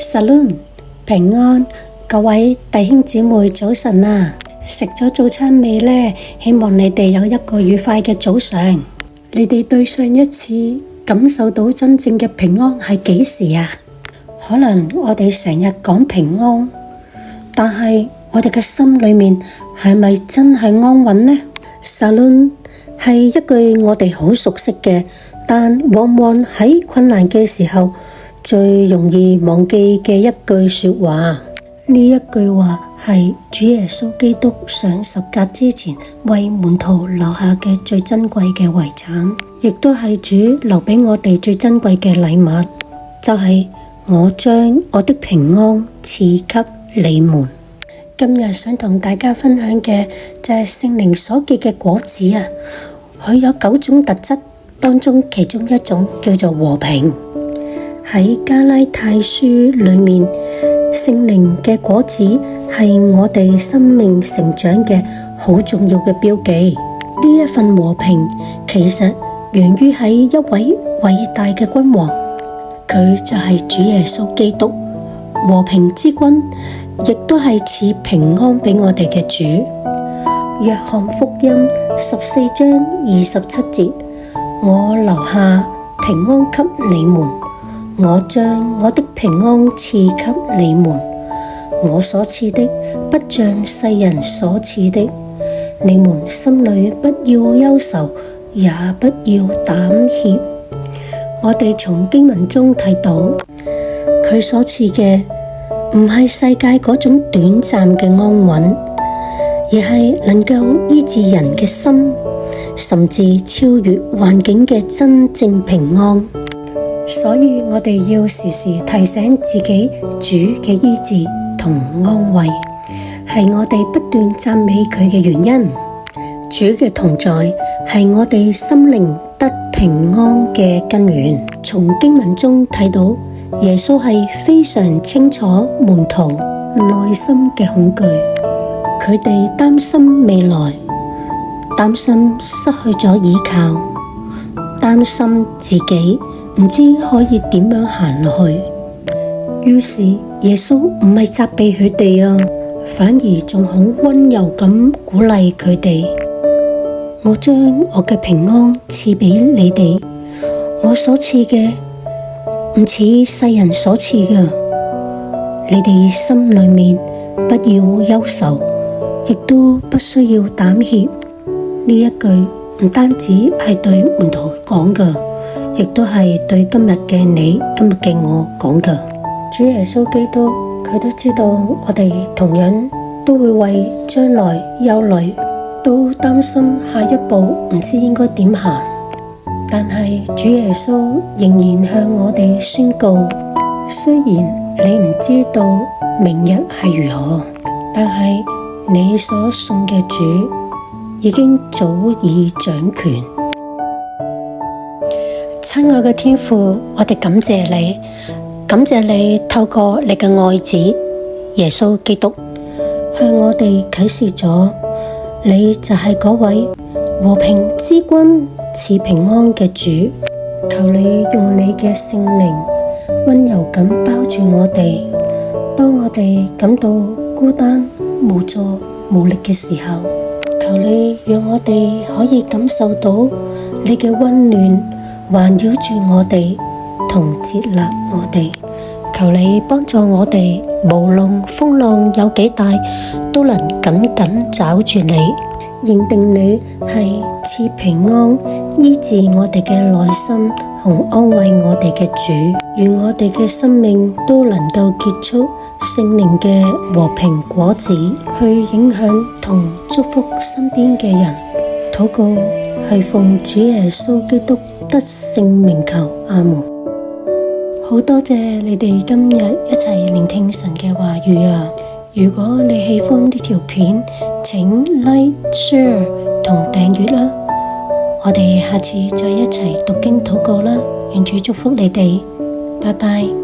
Shalom，平安，各位弟兄姊妹早晨啊！食咗早餐未呢？希望你哋有一個愉快嘅早上。你哋對上一次感受到真正嘅平安係幾時啊？可能我哋成日講平安，但係我哋嘅心裏面係咪真係安穩呢？ Shalom 係一句我哋好熟悉嘅，但往往喺困難嘅時候最容易忘記嘅一句說話。呢一句話係主耶穌基督上十架之前為門徒留下嘅最珍貴嘅遺產，亦都係主留俾我哋最珍貴嘅禮物，就係我將我的平安賜給你們。今日想同大家分享嘅就係聖靈所結嘅果子啊，佢有9種特質，當中其中一種叫做和平。喺加拉太書裏面，聖靈嘅果子係我哋生命成長嘅好重要嘅標記。呢一份和平其實源於喺一位偉大嘅君王，佢就係主耶穌基督，和平之君，亦都係賜平安俾我哋嘅主。約翰福音14章27節，我留下平安給你們，我將我的平安賜給你們，我所賜的不像世人所賜的，你們心裏不要憂愁，也不要膽怯。我哋從經文中睇到，佢所賜嘅唔係世界嗰種短暫嘅安穩，而係能夠醫治人嘅心，甚至超越環境嘅真正平安。所以我哋要時時提醒自己，主嘅醫治同安慰係我哋不斷讚美佢嘅原因。主嘅同在係我哋心靈得平安嘅根源。從經文中睇到，耶穌係非常清楚門徒內心嘅恐懼，佢哋擔心未來，擔心失去咗依靠，擔心自己唔知可以點樣行落去。於是耶穌唔係責備佢哋啊，反而仲好溫柔咁鼓勵佢哋。我將我嘅平安賜俾你哋，我所賜嘅唔似世人所賜嘅。你哋心裏面不要憂愁，亦都不需要膽怯。呢一句唔單止係對門徒講嘅，亦都係對今日嘅你、今日嘅我講嘅。主耶穌基督，佢都知道我哋同樣都會為將來憂慮，都擔心下一步唔知應該點行。但係主耶穌仍然向我哋宣告，雖然你唔知道明日係如何，但係你所信嘅主已經早已掌權。親愛嘅天父，我哋感謝你，感謝你透過你嘅愛子耶穌基督向我哋啟示咗，你就係嗰位和平之君，賜平安嘅主。求你用你嘅聖靈溫柔咁包住我哋，當我哋感到孤單無助無力嘅時候，求你讓我哋可以感受到你嘅溫暖環繞住我哋同接納我哋。求你幫助我哋，無論風浪有幾大，都能緊緊抓住你，認定你係賜平安醫治我哋嘅內心同安慰我哋嘅主。願我哋嘅生命都能夠結出聖靈嘅和平果子，去影響同祝福身邊嘅人。禱告係奉主耶穌基督得勝名求，阿門。好多謝你哋今日一齊聆聽神嘅話語啊！如果你喜歡呢條片，請 like、share 同訂閱啦。我哋下次再一齊讀經禱告啦，願主祝福你哋，拜拜。